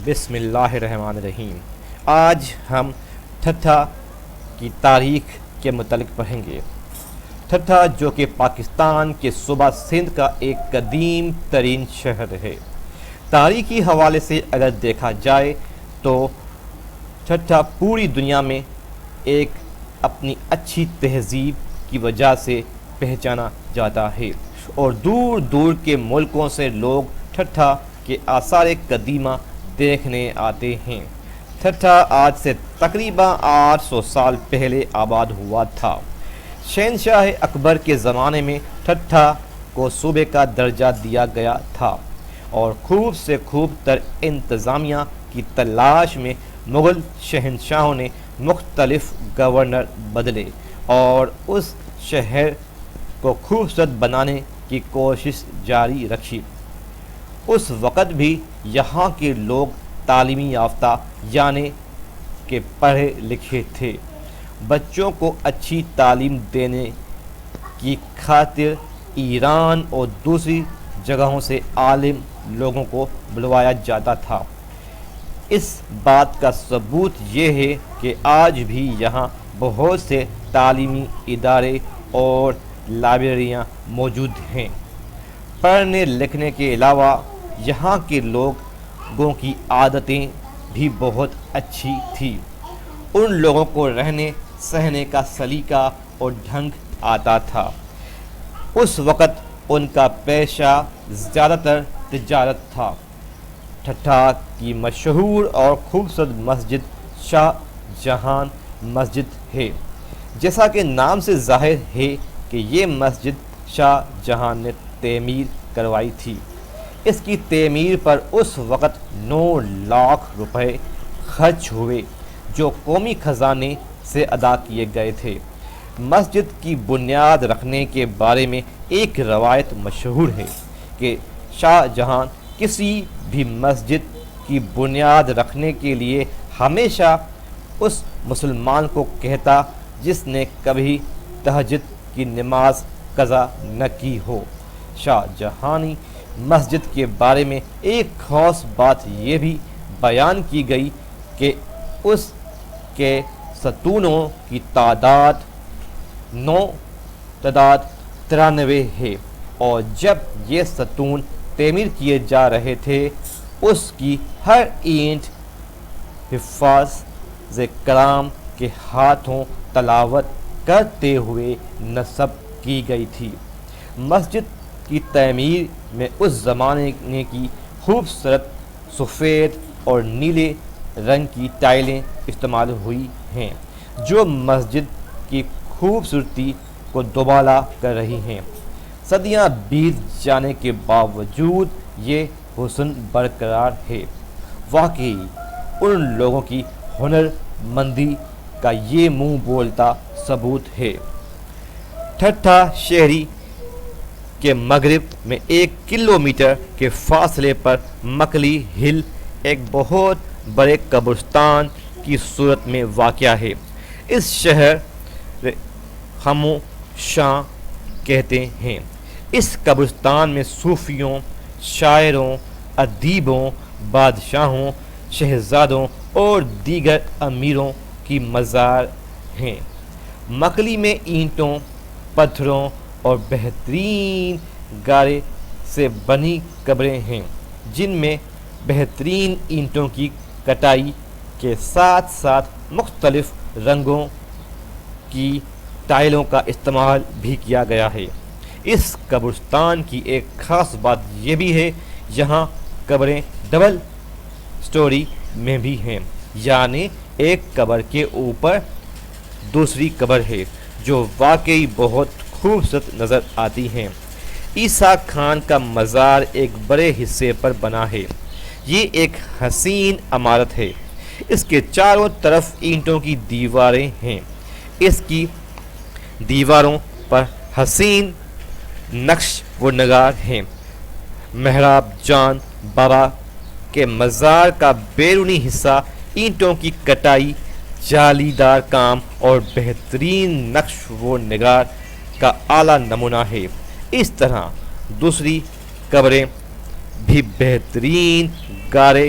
بسم اللہ الرحمن الرحیم۔ آج ہم ٹھٹھا کی تاریخ کے متعلق پڑھیں گے۔ ٹھٹھا جو کہ پاکستان کے صوبہ سندھ کا ایک قدیم ترین شہر ہے۔ تاریخی حوالے سے اگر دیکھا جائے تو ٹھٹھا پوری دنیا میں ایک اپنی اچھی تہذیب کی وجہ سے پہچانا جاتا ہے اور دور دور کے ملکوں سے لوگ ٹھٹھا کے آثار قدیمہ دیکھنے آتے ہیں۔ ٹھٹھا آج سے تقریباً 800 سال پہلے آباد ہوا تھا۔ شہنشاہ اکبر کے زمانے میں ٹھٹھا کو صوبے کا درجہ دیا گیا تھا اور خوب سے خوب تر انتظامیہ کی تلاش میں مغل شہنشاہوں نے مختلف گورنر بدلے اور اس شہر کو خوبصورت بنانے کی کوشش جاری رکھی۔ اس وقت بھی یہاں کے لوگ تعلیمی یافتہ یعنی کہ پڑھے لکھے تھے۔ بچوں کو اچھی تعلیم دینے کی خاطر ایران اور دوسری جگہوں سے عالم لوگوں کو بلوایا جاتا تھا۔ اس بات کا ثبوت یہ ہے کہ آج بھی یہاں بہت سے تعلیمی ادارے اور لائبریریاں موجود ہیں۔ پڑھنے لکھنے کے علاوہ یہاں کے لوگوں کی عادتیں بھی بہت اچھی تھیں۔ ان لوگوں کو رہنے سہنے کا سلیقہ اور ڈھنگ آتا تھا۔ اس وقت ان کا پیشہ زیادہ تر تجارت تھا۔ ٹھٹھا کی مشہور اور خوبصورت مسجد شاہ جہاں مسجد ہے۔ جیسا کہ نام سے ظاہر ہے کہ یہ مسجد شاہ جہاں نے تعمیر کروائی تھی۔ اس کی تعمیر پر اس وقت 9 لاکھ روپے خرچ ہوئے جو قومی خزانے سے ادا کیے گئے تھے۔ مسجد کی بنیاد رکھنے کے بارے میں ایک روایت مشہور ہے کہ شاہ جہاں کسی بھی مسجد کی بنیاد رکھنے کے لیے ہمیشہ اس مسلمان کو کہتا جس نے کبھی تہجد کی نماز قضا نہ کی ہو۔ شاہ جہانی مسجد کے بارے میں ایک خاص بات یہ بھی بیان کی گئی کہ اس کے ستونوں کی تعداد 93 ہے اور جب یہ ستون تعمیر کیے جا رہے تھے اس کی ہر اینٹ حفاظ کرام کے ہاتھوں تلاوت کرتے ہوئے نصب کی گئی تھی۔ مسجد کی تعمیر میں اس زمانے کی خوبصورت سفید اور نیلے رنگ کی ٹائلیں استعمال ہوئی ہیں جو مسجد کی خوبصورتی کو دوبالا کر رہی ہیں۔ صدیاں بیت جانے کے باوجود یہ حسن برقرار ہے۔ واقعی ان لوگوں کی ہنر مندی کا یہ منہ بولتا ثبوت ہے۔ ٹھٹھا شہری کے مغرب میں 1 کلومیٹر کے فاصلے پر مکلی ہل ایک بہت بڑے قبرستان کی صورت میں واقع ہے۔ اس شہر خاموشاں کہتے ہیں۔ اس قبرستان میں صوفیوں، شاعروں، ادیبوں، بادشاہوں، شہزادوں اور دیگر امیروں کی مزار ہیں۔ مکلی میں اینٹوں، پتھروں اور بہترین گارے سے بنی قبریں ہیں جن میں بہترین اینٹوں کی کٹائی کے ساتھ ساتھ مختلف رنگوں کی ٹائلوں کا استعمال بھی کیا گیا ہے۔ اس قبرستان کی ایک خاص بات یہ بھی ہے یہاں قبریں ڈبل سٹوری میں بھی ہیں، یعنی ایک قبر کے اوپر دوسری قبر ہے جو واقعی بہت خوبصورت نظر آتی ہیں۔ عیسیٰ خان کا مزار ایک بڑے حصے پر بنا ہے۔ یہ ایک حسین عمارت ہے۔ اس کے چاروں طرف اینٹوں کی دیواریں ہیں۔ اس کی دیواروں پر حسین نقش و نگار ہیں۔ محراب جان بابا کے مزار کا بیرونی حصہ اینٹوں کی کٹائی، جالی دار کام اور بہترین نقش و نگار کا اعلیٰ نمونہ ہے۔ اس طرح دوسری قبریں بھی بہترین گارے